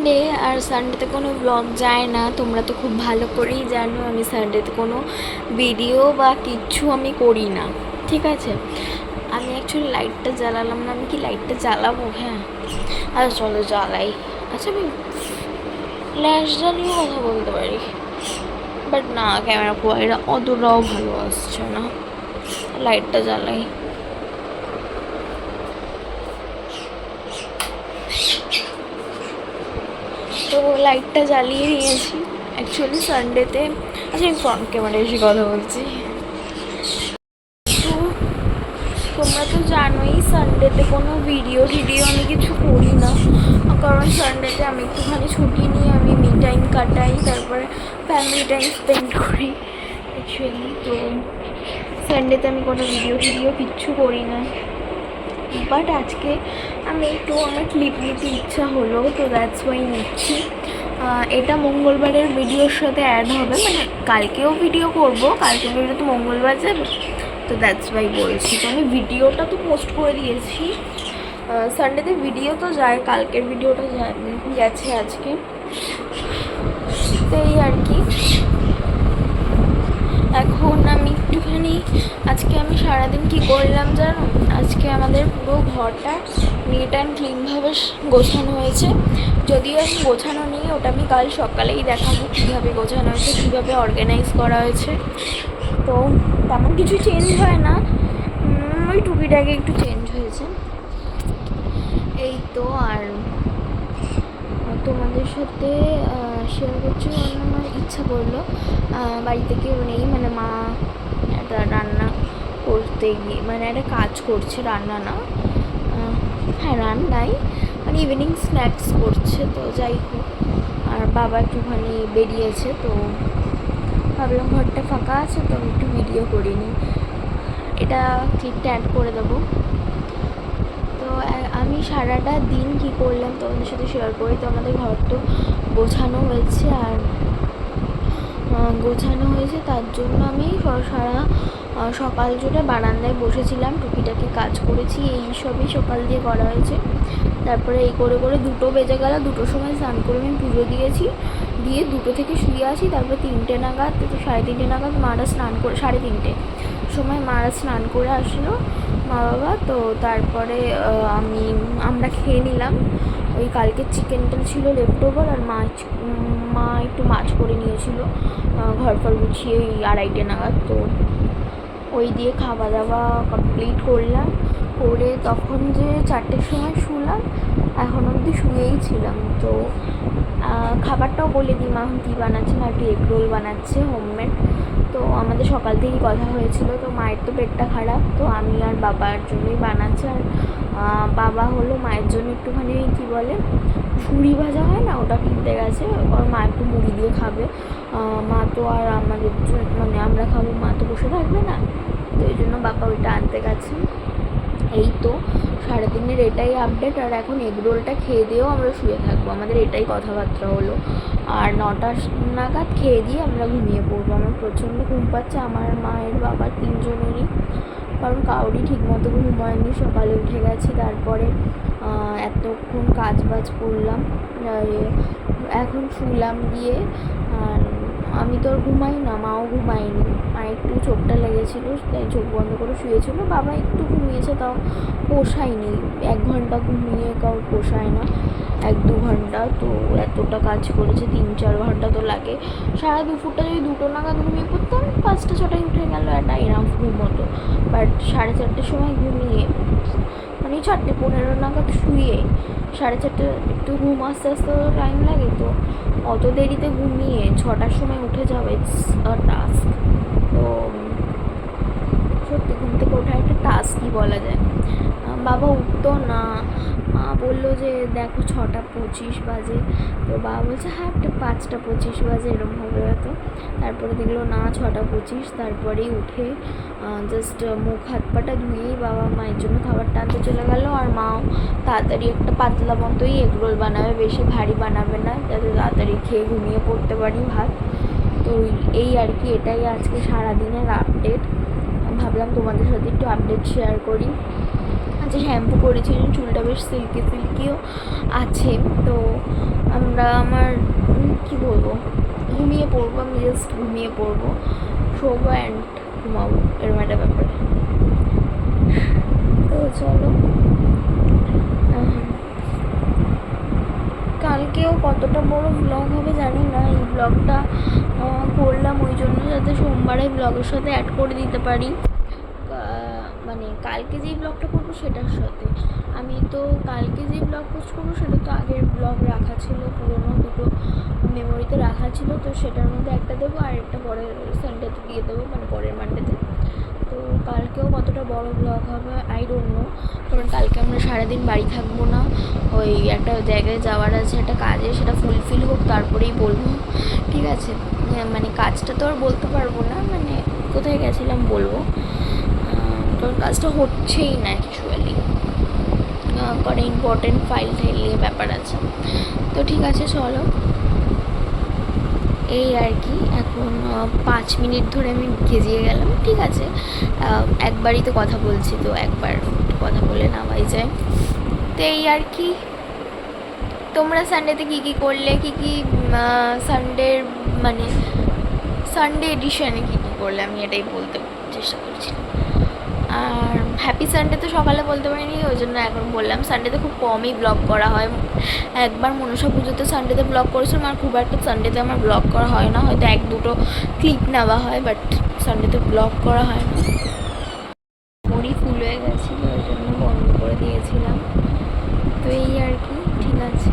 Day আর সানডেতে কোনো blog যায় না, তোমরা তো খুব ভালো করেই জানো আমি সানডেতে কোনো ভিডিও বা কিচ্ছু আমি করি না। ঠিক আছে, আমি অ্যাকচুয়ালি লাইটটা জ্বালালাম না, আমি কি লাইটটা জ্বালাবো? হ্যাঁ, আচ্ছা চলো জ্বালাই। আচ্ছা আমি ফ্ল্যাশ জ্বালিয়ে কথা বলতে পারি, বাট না, ক্যামেরা কোয়ালিটি অতটাও ভালো আসছে না। লাইটটা জ্বালাই। তো লাইটটা জ্বালিয়ে নিয়েছি অ্যাকচুয়ালি সানডেতে। আচ্ছা আমি ফ্রন্ট ক্যামেরায় এসে কথা বলছি। তো তোমরা তো জানোই সানডেতে কোনো ভিডিও আমি কিছু করি না, কারণ সানডেতে আমি একটুখানি ছুটি নিয়ে আমি মি টাইম কাটাই, তারপরে ফ্যামিলি টাইম স্পেন্ড করি অ্যাকচুয়ালি। তো সানডেতে আমি কোনো ভিডিও কিচ্ছু করি না, বাট আজকে আমি একটু আমার ক্লিপ নিতে ইচ্ছা হলো, তো দ্যাটস ওয়াই নিচ্ছি। এটা মঙ্গলবারের ভিডিওর সাথে অ্যাড হবে, মানে কালকেও ভিডিও করব, কালকে ভিডিও তো মঙ্গলবার যাবে, তো দ্যাটস ওয়াই বলছি। তো আমি ভিডিওটা তো পোস্ট করে দিয়েছি, সানডেতে ভিডিও তো যায়, কালকের ভিডিওটা গেছে আজকে, তো এই আর কি। এখন আমি একটুখানি আজকে আমি সারাদিন কী করলাম জানো? আজকে আমাদের পুরো ঘরটা নিট অ্যান্ড ক্লিনভাবে গোছানো হয়েছে, যদিও আমি গোছানো নিয়ে ওটা আমি কাল সকালেই দেখাবো কীভাবে গোছানো হয়েছে, কীভাবে অর্গানাইজ করা হয়েছে। তো তেমন কিছু চেঞ্জ হয় না, ওই টুকিটাকে একটু চেঞ্জ হয়েছে এই তো। আর তোমাদের সাথে শেয়ার করছি, কারণ আমার ইচ্ছা করলো, বাড়িতে কেউ নেই, মানে মা একটা রান্না করতে গিয়ে, মানে একটা কাজ করছে, রান্না না, হ্যাঁ রান্নাই, মানে ইভিনিং স্ন্যাক্স করছে, তো যাই হোক। আর বাবা একটুখানি বেরিয়েছে, তো ভাবলাম ঘরটা ফাঁকা আছে, তো আমি একটু ভিডিও করিনি, এটা ক্লিপটা অ্যাড করে দেবো। তো আমি সারাটা দিন কী করলাম তোমাদের সাথে শেয়ার করি। তো আমাদের ঘর তো গোছানো হয়েছে, আর তার জন্য আমি সারা সকাল জুড়ে বারান্দায় বসেছিলাম, টুকিটাকি কাজ করেছি, এই সবই সকাল দিয়ে করা হয়েছে। তারপরে এই করে করে 2টো বেজে গেল, 2টোর সময় স্নান করে আমি পুজো দিয়েছি, দিয়ে 2টো থেকে শুয়ে আসি, তারপর 3টে নাগাদ, 3:30 নাগাদ মারা স্নান করে, 3:30 সময় মারা স্নান করে আসলো মা বাবা। তো তারপরে আমরা খেয়ে নিলাম, ওই কালকের চিকেনটা ছিল লেফট ওভার, আর মা একটু মাছ করে নিয়েছিল ঘর ফর গুছিয়ে ওই 2:30 নাগাদ, তো ওই দিয়ে খাওয়া দাওয়া কমপ্লিট করলাম, করে তখন যে 4টের সময় শুলাম, এখন অবধি শুয়েই ছিলাম। তো খাবারটাও বলে দিই, মা কী বানাচ্ছে, মা একটু এগ রোল বানাচ্ছে হোমমেড। তো আমাদের সকাল থেকেই কথা হয়েছিল, তো মায়ের তো পেটটা খারাপ, তো আমি আর বাবার জন্যই বানাচ্ছে। আর বাবা হলো মায়ের জন্য একটুখানি কী বলে ঝুড়ি ভাজা হয় না, ওটা কিনতে গেছে, ওর মা একটু মুড়ি দিয়ে খাবে, মা তো আর আমাদের মানে আমরা খাবো, মা তো বসে থাকবে না, তো এই জন্য বাবা ওইটা আনতে গেছে। এই তো সারাদিনের এটাই আপডেট। আর এখন এগ রোলটা খেয়ে দিয়েও আমরা শুয়ে থাকবো, আমাদের এটাই কথাবার্তা হলো। আর 9টা নাগাদ খেয়ে দিয়ে আমরা ঘুমিয়ে পড়বো। আমার প্রচণ্ড ঘুম পাচ্ছে, আমার মায়ের বাবার 3জনেরই, কারণ কাউরই ঠিকমতো ঘুম হয়নি, সকালে উঠে গেছি, তারপরে এতক্ষণ কাজ বাজ করলাম, এখন শুলাম গিয়ে। আর আমি তো আর ঘুমাই না, মাও ঘুমায়নি, মায়ের একটু চোখটা লেগেছিলো, তাই চোখ বন্ধ করে শুয়েছিল, বাবা একটু ঘুমিয়েছে, তাও পোষায়নি, 1 ঘন্টা ঘুমিয়ে কাউ পোষায় না, 1-2 ঘন্টা, তো এতটা কাজ করেছে, 3-4 ঘন্টা তো লাগে। সারা দুপুরটা যদি 2টো নাগাদ ঘুমিয়ে পড়তাম, 5টা-6টায় উঠে গেল, একটা এনাফ ঘুম হতো, বাট 4:30টার সময় ঘুমিয়ে, মানে 4:15 নাগাদ শুয়ে 4:30 একটু ঘুম আস্তে আস্তে টাইম লাগে, তো অত দেরিতে ঘুমিয়ে 6টার সময় উঠে যাবে, ইটস আ টাস্ক। তো সত্যি ঘুম থেকে ওঠা একটা টাস্কই বলা যায়। বাবা উঠতো না, মা বললো যে দেখো 6:25 বাজে, তো বাবা বলছে হ্যাঁ 5:25 বাজে, এরকম হবে হয়তো। তারপরে দেখলো না 6:25, তারপরেই উঠে জাস্ট মুখ হাত পাটা ধুয়েই বাবা মায়ের জন্য খাবারটা আনতে চলে গেল। আর মাও তাড়াতাড়ি একটা পাতলা মতোই এগ রোল বানাবে, বেশি ভারী বানাবে না, যাতে তাড়াতাড়ি খেয়ে ঘুমিয়ে পড়তে পারি ভাত। তো এই আর কি, এটাই আজকে সারাদিনের আপডেট, ভাবলাম তোমাদের সাথে একটু আপডেট শেয়ার করি। যে শ্যাম্পু করেছি, চুলটা বেশ সিল্কি সিল্কিও আছে। তো আমার কি বলবো, ঘুমিয়ে পড়বো, আমি জাস্ট ঘুমিয়ে পড়বো, শোবো অ্যান্ড ঘুমাবো, এরকম একটা ব্যাপার। তো চলো, কালকেও কতটা বড় ব্লগ হবে জানি না। এই ব্লগটা করলাম ওই জন্য যাতে সোমবারে ব্লগের সাথে অ্যাড করে দিতে পারি, মানে কালকে যেই ব্লগটা করবো সেটার সাথে। আমি তো কালকে যেই ব্লগ পোস্ট করবো সেটা তো আগের ব্লগ রাখা ছিল, পুরোনো দুটো মেমোরিতে রাখা ছিল, তো সেটার মধ্যে একটা দেবো আর একটা পরের সানডেতে দিয়ে দেবো, মানে পরের মানডেতে। তো কালকেও কতটা বড় ব্লগ হবে আই ডোন্ট নো, কারণ কালকে আমরা সারাদিন বাড়ি থাকবো না, ওই একটা জায়গায় যাওয়ার আছে, একটা কাজে, সেটা ফুলফিল হোক তারপরেই বলবো, ঠিক আছে? মানে কাজটা তো আর বলতে পারবো না, মানে কোথায় গেছিলাম বলবো, কারণ কাজটা হচ্ছেই না অ্যাকচুয়ালি, করে ইম্পর্টেন্ট ফাইল নিয়ে ব্যাপার আছে। তো ঠিক আছে চলো, এই আর কি। এখন 5 মিনিট ধরে আমি গেজিয়ে গেলাম, ঠিক আছে, একবারই তো কথা বলছি, তো একবার কথা বলে নেওয়াই যায়। তো এই আর কি। তোমরা সানডেতে কী কী করলে, কী কী সানডের মানে সানডে এডিশনে কী কী করলে, আমি এটাই বলতে চেষ্টা করছিলাম। আর হ্যাপি সানডে তো সকালে বলতে পারিনি, ওই জন্য এখন বললাম। সানডেতে খুব কমই ব্লগ করা হয়, একবার মনসা পুজোতে সানডেতে ব্লগ করেছিলাম, আর খুব একটা সানডেতে আমার ব্লগ করা হয় না, হয়তো 1-2 ক্লিপ নেওয়া হয়, বাট সানডেতে ব্লগ করা হয় না। মুড়ি ফুল হয়ে গেছিলো, ওই জন্য বন্ধ করে দিয়েছিলাম। তো এই আর কি, ঠিক আছে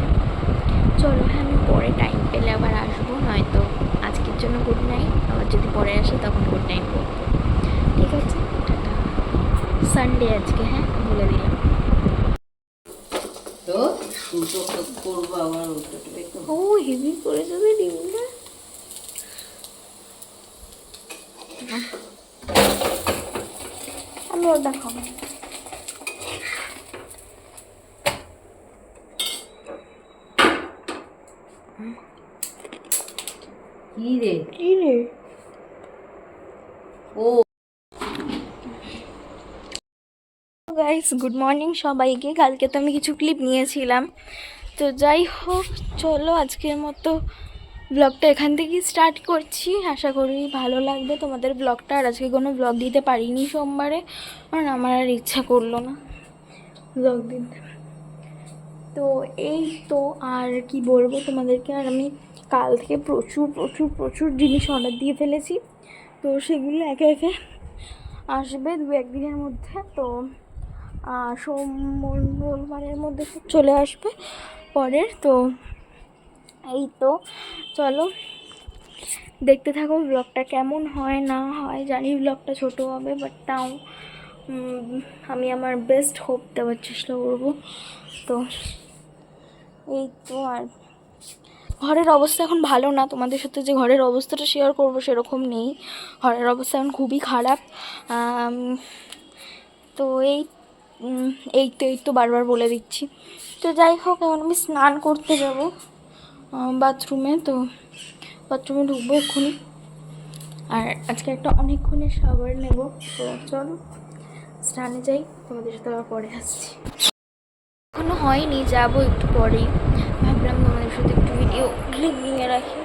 চলো, হ্যাঁ আমি পরে টাইম পেলে আবার আসবো, নয়তো আজকের জন্য গুড নাইট, আবার যদি পরে আসে তখন গুড নাইট বলবো, ঠিক আছে? টাটা, সানডে আজকে, হ্যাঁ বলে দিলাম। তো দুটো করবো আবার, ও হেভি করেছে তো ডিমটা। আমি ওটা খাবো। কি রে কি রে? ও গাইস গুড মর্নিং সবাইকে। কালকে তো আমি কিছু ক্লিপ নিয়েছিলাম, তো যাই হোক চলো আজকের মতো ব্লগটা এখান থেকেই স্টার্ট করছি। আশা করি ভালো লাগবে তোমাদের ব্লগটা। আর আজকে কোনো ব্লগ দিতে পারিনি সোমবারে, কারণ আমার আর ইচ্ছা করলো না ব্লগ দিতে। তো এই তো, আর কি বলবো তোমাদেরকে, আর আমি কাল থেকে প্রচুর প্রচুর প্রচুর জিনিস অর্ডার দিয়ে ফেলেছি, তো সেগুলো একে একে আসবে 2-1 দিনের মধ্যে। তো মঙ্গলবারের মধ্যে চলে আসবে পরের। তো এই তো চলো দেখতে থাকো ব্লগটা, কেমন হয় না হয় জানি ব্লগটা ছোট হবে, বাট তাও আমি আমার বেস্ট হোপ দেওয়ার চেষ্টা করবো। তো এই তো, আর ঘরের অবস্থা এখন ভালো না, তোমাদের সাথে যে ঘরের অবস্থাটা শেয়ার করবো সেরকম নেই, ঘরের অবস্থা এখন খুবই খারাপ। তো এই তো বারবার বলে দিচ্ছি। তো যাই হোক, এখন আমি স্নান করতে যাব বাথরুমে, তো বাথরুমে ঢুকবো এক্ষুনি, আর আজকে একটা অনেকক্ষণের শাওয়ার নেব। তো চলো স্নানে যাই, তোমাদের সাথে আবার পরে আসছি। এখনো হয়নি, যাবো একটু পরেই, ভাবলাম তোমাদের সাথে একটু ভিডিও ক্লিপ নিয়ে রাখি,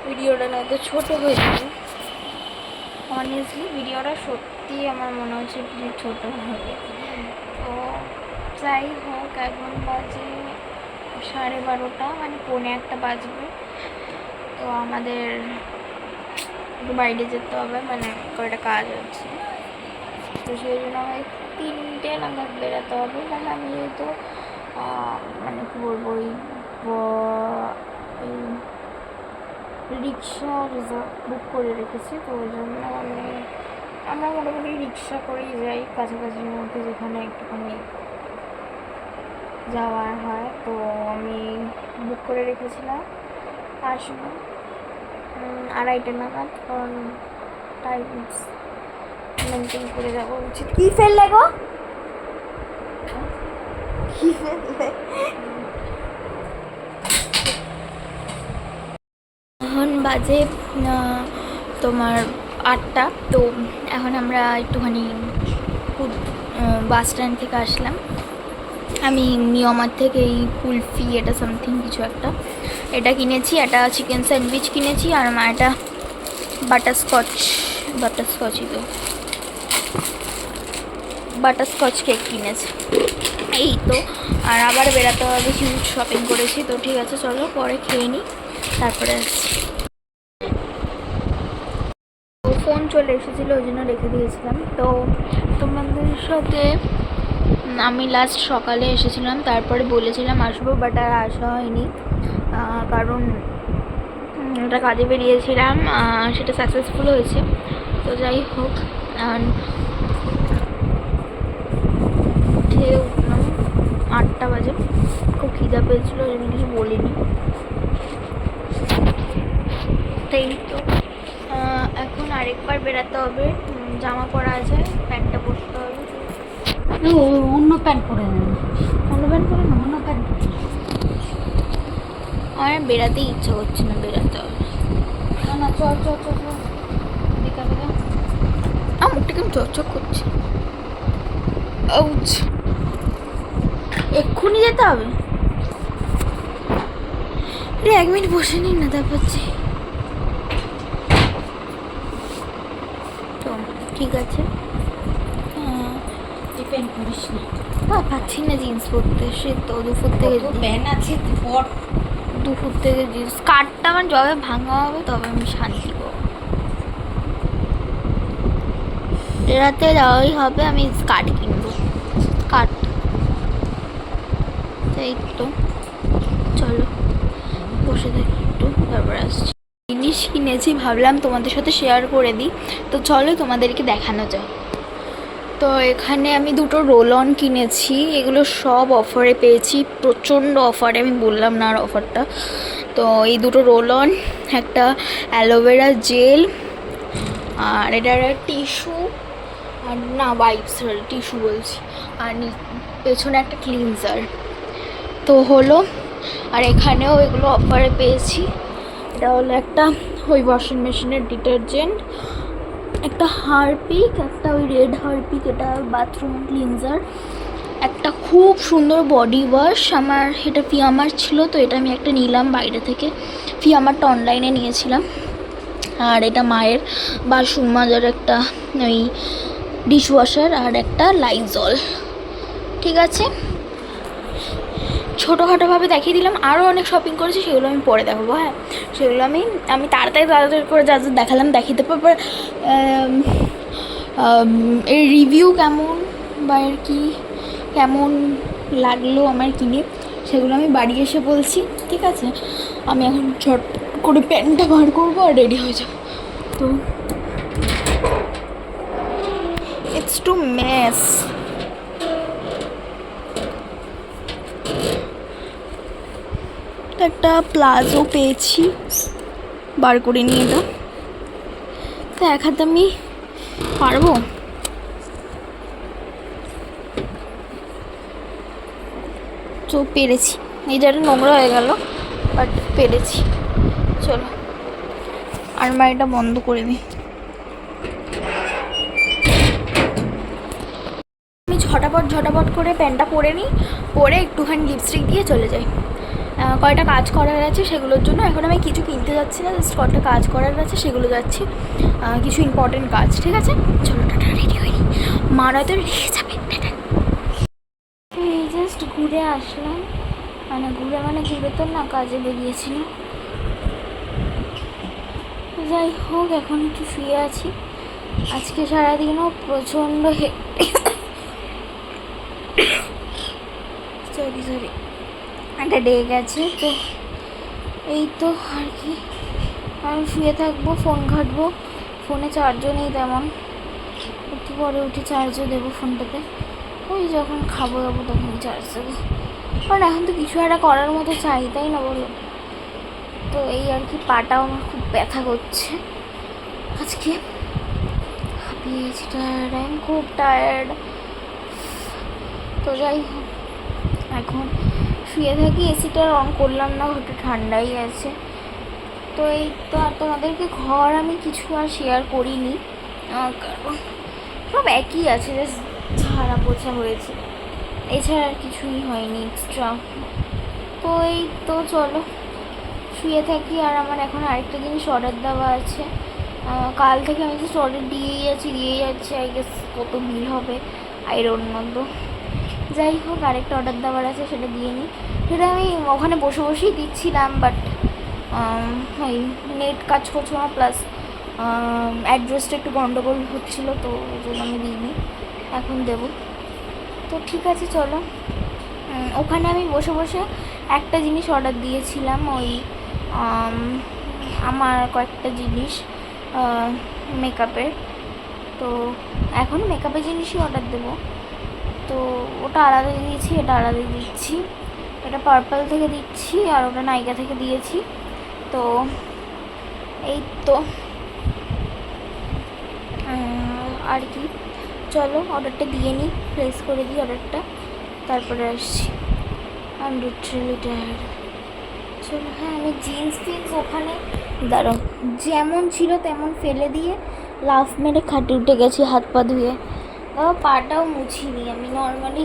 ভিডিওটা নয়তো ছোটো হয়ে যাবে। অনেস্টলি ভিডিওটা সত্যি আমার মনে হচ্ছে একটু ছোটো হবে। তো যাই হোক, এখন বাজে 12:30, মানে 1:45 বাজবে। তো আমাদের একটু বাইরে যেতে হবে, মানে কয়েকটা কাজ আছে, তো সেই জন্য আমায় 3টে নাগাদ বেরোতে হবে। কারণ আমি যেহেতু মানে কী বলবো, ওই রিক্সা রিজার্ভ বুক করে রেখেছি, তো ওই জন্য আমরা মোটামুটি রিক্সা করেই যাই কাছাকাছির মধ্যে, যেখানে একটুখানি যাওয়ার হয়। তো আমি বুক করে রেখেছিলাম, আসবো 2:30 নাগাদ, কারণ টাইম মেনটেন করে যাওয়া উচিত। কী ফেললে গো, কী ফেললে? এখন বাজে তোমার 8টা। তো এখন আমরা একটুখানি বাস স্ট্যান্ড থেকে আসলাম। আমি মিয়ামার থেকে এই কুলফি এটা সামথিং কিছু একটা এটা কিনেছি, একটা চিকেন স্যান্ডউইচ কিনেছি, আর মা এটা বাটারস্কচই তো বাটারস্কচ কেক কিনেছে। এই তো, আর আবার বেড়াতে হবে, হিউজ শপিং করেছি। তো ঠিক আছে, চলো পরে খেয়ে নিই, তারপরে আসছি। ফোন চলে এসেছিলো, ওই জন্য রেখে দিয়েছিলাম। তো তোমাদের সাথে আমি লাস্ট সকালে এসেছিলাম, তারপরে বলেছিলাম আসবো, বাট আর আসা হয়নি, কারণ একটা কাজে বেরিয়েছিলাম, সেটা সাকসেসফুল হয়েছে। তো যাই হোক, উঠে উঠলাম 8টা বাজে, খুব খিদা পেয়েছিলো, ওই জন্য কিছু বলিনি। তাই তো এখন আরেকবার বেরাতে হবে, জামা পরা আছে, প্যান্টটা পরতে হবে। অন্য প্যান্ট পরে নেন, অন্য প্যান্ট পরে না, অন্য প্যান্ট আমার বেরাতেই ইচ্ছা করছে না, বেরাতে হবে না না, চল চল চল চল বিকালে যা। আমার মুখটা কেমন চকচক করছে। আউচ, এক্ষুনি যেতে হবে রে, 1 মিনিট বসে নিন না, তারপর যে। তো ঠিক আছে, প্যান্ট পরিস না, পাচ্ছি না জিন্স পরতে, সে তো দুপুর থেকে প্যান্ট আছে পর। দুপুর থেকে জিন্স স্কার্টটা আমার যবে ভাঙা হবে তবে আমি শান্তি পাবো। রাতে যাওয়াই হবে, আমি স্কার্ট কিনবো, স্কার্ট। তাই তো, চলো বসে থাকি একটু, তারপর আসছি। জিনিস কিনেছি, ভাবলাম তোমাদের সাথে শেয়ার করে দিই, তো চলো তোমাদেরকে দেখানো যায়। তো এখানে আমি 2টো রোল অন কিনেছি, এগুলো সব অফারে পেয়েছি, প্রচণ্ড অফারে, আমি বললাম না আর অফারটা। তো এই 2টো রোল অন, একটা অ্যালোভেরা জেল, আর এটার টিস্যু, আর না ওয়াইপস, টিস্যু বলছি, আর পেছনে একটা ক্লিনজার তো হলো। আর এখানেও এগুলো অফারে পেয়েছি, এটা হলো একটা ওই ওয়াশিং মেশিনের ডিটারজেন্ট, একটা হারপিক, একটা ওই রেড হারপিক, এটা বাথরুম ক্লিনজার, একটা খুব সুন্দর বডি ওয়াশ, আমার এটা ফিয়ামার ছিল, তো এটা আমি একটা নিলাম বাইরে থেকে, ফিয়ামারটা অনলাইনে নিয়েছিলাম। আর এটা মায়ের বাসন মাজার একটা ওই ডিশওয়াশার, আর একটা লাইজল। ঠিক আছে, ছোটোখাটোভাবে দেখিয়ে দিলাম, আরও অনেক শপিং করেছি, সেগুলো আমি পরে দেখাবো। হ্যাঁ, সেগুলো আমি তাড়াতাড়ি করে যা যা দেখালাম দেখিয়ে দেবো। এবার এর রিভিউ কেমন বা এর কি কেমন লাগলো আমার কিনে, সেগুলো আমি বাড়ি এসে বলছি। ঠিক আছে, আমি এখন ঝট করে প্যান্টটা বার করবো আর রেডি হয়ে যাবো। তো ইটস টু মেস। একটা প্লাজো পেয়েছি, বার করে নিয়ে দাও। তো এক হাতে আমি পারবো, তো পেরেছি, এই জায়গাটা নোংরা হয়ে গেল, বাট পেরেছি। চলো আলমারিটা বন্ধ করে দিই। আমি ঝটাপট করে প্যান্টটা পরে নিই, পরে একটুখানি লিপস্টিক দিয়ে চলে যাই। কয়টা কাজ করার আছে সেগুলোর জন্য এখন আমি কিছু কিনতে যাচ্ছি না, জাস্ট কয়টা কাজ করার আছে সেগুলো যাচ্ছি, কিছু ইম্পর্টেন্ট কাজ। ঠিক আছে, চলো টাটা, রেডি হয়নি, মারা তো রেখে যাবে। এই জাস্ট ঘুরে আসলাম, ঘুরে তো না, কাজে বেরিয়েছিলাম। যাই হোক, এখন একটু শুয়ে আছি, আজকে সারাদিনও প্রচণ্ড সরি একটা ডে গেছে। তো এই তো আর কি, আমি শুয়ে থাকবো, ফোন ঘাঁটবো, ফোনে চার্জও নেই তেমন, একটু পরে উঠে চার্জও দেবো ফোনটাতে, ওই যখন খাবো যাবো তখনই চার্জ দেবো, কারণ এখন তো কিছু একটা করার মতো চাই, তাই না বলো? তো এই আর কি, পাটাও আমার খুব ব্যথা করছে আজকে, হাঁপিয়ে গেছি, টায়ার্ড, আমি খুব টায়ার্ড। তো যাই হোক, এখন শুয়ে থাকি, এসিটা অন করলাম না, ঘরটা ঠান্ডাই আছে। তো এই তো, আর তোমাদেরকে ঘর আমি কিছু আর শেয়ার করিনি, কারণ সব একই আছে, জাস্ট ঝাড়া পোছা হয়েছে, এছাড়া আর কিছুই হয়নি এক্সট্রা। তো এই তো চলো শুয়ে থাকি। আর আমার এখন আরেকটা জিনিস অর্ডার দেওয়া আছে, কাল থেকে আমি জাস্ট অর্ডার দিয়েই যাচ্ছি। আই গেস কত বিল হবে আই ডোন্ট নো। তো যাই হোক, আরেকটা অর্ডার দেওয়ার আছে, সেটা দিয়ে নিই। সেটা আমি ওখানে বসে বসেই দিচ্ছিলাম, বাট ওই নেট কাজ করছিল না, প্লাস অ্যাড্রেসটা একটু গন্ডগোল হচ্ছিলো, তো ওই জন্য আমি দিইনি, এখন দেবো। তো ঠিক আছে চলো। ওখানে আমি বসে বসে একটা জিনিস অর্ডার দিয়েছিলাম, ওই আমার কয়েকটা জিনিস মেকআপের। তো এখন মেকআপের জিনিসই অর্ডার দেবো। তো ওটা আলাদা দিয়েছি, এটা আলাদা দিচ্ছি। এটা পার্পল থেকে দিচ্ছি আর ওটা নাইকা থেকে দিয়েছি। তো এই তো আর কি, চলো অর্ডারটা দিয়ে নিই, প্লেস করে দিই অর্ডারটা, তারপরে আসছি। I am literally tired. চলো, হ্যাঁ আমি জিন্স ওখানে দাঁড়ো যেমন ছিল তেমন ফেলে দিয়ে লাফ মেরে খাটে উঠে গেছি হাত পা ধুয়ে। পাটাও মুছিনি, আমি নর্মালি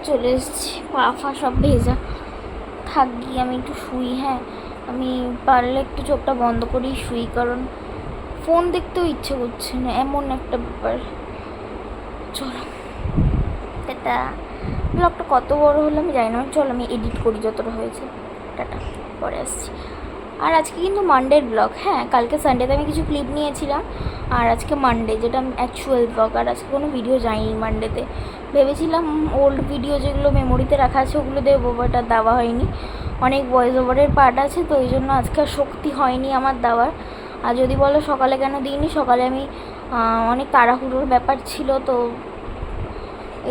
চলে এসেছি, পা ফা সব ভেজা। থাক গিয়ে আমি একটু শুই। হ্যাঁ আমি পারলে একটু চোখটা বন্ধ করেই শুই, কারণ ফোন দেখতেও ইচ্ছে করছে না, এমন একটা ব্যাপার। চলো টাটা। ব্লগটা কত বড় হলো আমি জানি না, চলো আমি এডিট করি যতটা হয়েছে। টাটা, পরে আসছি। আর আজকে কিন্তু মানডের ব্লগ। হ্যাঁ কালকে সানডেতে আমি কিছু ক্লিপ নিয়েছিলাম, আর আজকে মানডে, যেটা অ্যাকচুয়াল ব্লগ। আর আজকে কোনো ভিডিও যায়নি মানডেতে। ভেবেছিলাম ওল্ড ভিডিও যেগুলো মেমোরিতে রাখা আছে ওগুলো দেবো, বাট আর দেওয়া হয়নি। অনেক ভয়েস ওভারের পার্ট আছে, তো এই জন্য আজকে আর শক্তি হয়নি আমার দেওয়ার। আর যদি বলো সকালে কেন দিইনি, সকালে আমি অনেক তাড়াহুড়োর ব্যাপার ছিল, তো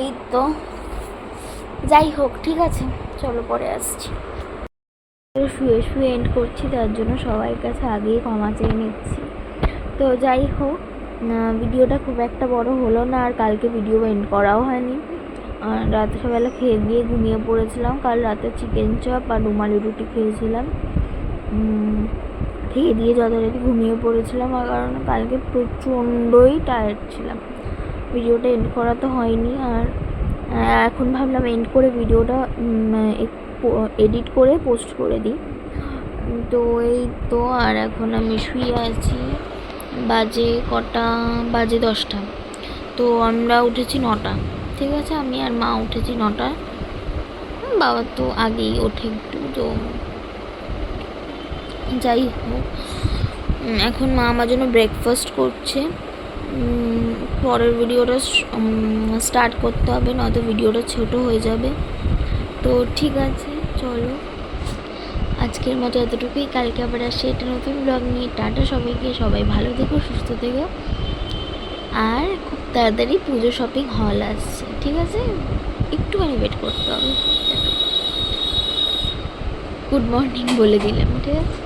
এই তো যাই হোক, ঠিক আছে চলো পরে আসছি। শুয়ে শুয়ে এন্ড করছি, তার জন্য সবার কাছে আগেই ক্ষমা চেয়ে নিচ্ছি। তো যাই হোক, ভিডিওটা খুব একটা বড় হলো না, আর কালকে ভিডিও এন্ড করাও হয়নি। আর রাত্রেবেলা খেয়ে দিয়ে ঘুমিয়ে পড়েছিলাম। কাল রাতে চিকেন চপ আর রুমালি রুটি খেয়েছিলাম, খেয়ে দিয়ে যথারীতি ঘুমিয়ে পড়েছিলাম, আর কারণ কালকে প্রচণ্ডই টায়ার্ড ছিলাম। ভিডিওটা এন্ড করা তো হয়নি। আর এখন ভাবলাম এন্ড করে ভিডিওটা এডিট করে পোস্ট করে দিই। তো এই তো, আর এখন আমি শুয়ে আছি। বাজে কটা? বাজে 10টা। তো আমরা উঠেছি 9টা, ঠিক আছে। আমি আর মা উঠেছি 9টা, বাবা তো আগেই ওঠে একটু। তো যাই হোক, এখন মা আমার জন্য ব্রেকফাস্ট করছে। পরের ভিডিওটা স্টার্ট করতে হবে, নয়তো ভিডিওটা ছোট হয়ে যাবে। তো ঠিক আছে চলো, আজকের মতো এতটুকুই। কালকে আবার আসি একটা নতুন ব্লগ নিয়ে। টাটা সবাইকে, সবাই ভালো থেকো, সুস্থ থেকো। আর খুব তাড়াতাড়ি পুজো শপিং হল আসছে, ঠিক আছে, একটুখানি ওয়েট করতে হবে। গুড মর্নিং বলে দিলাম, ঠিক আছে।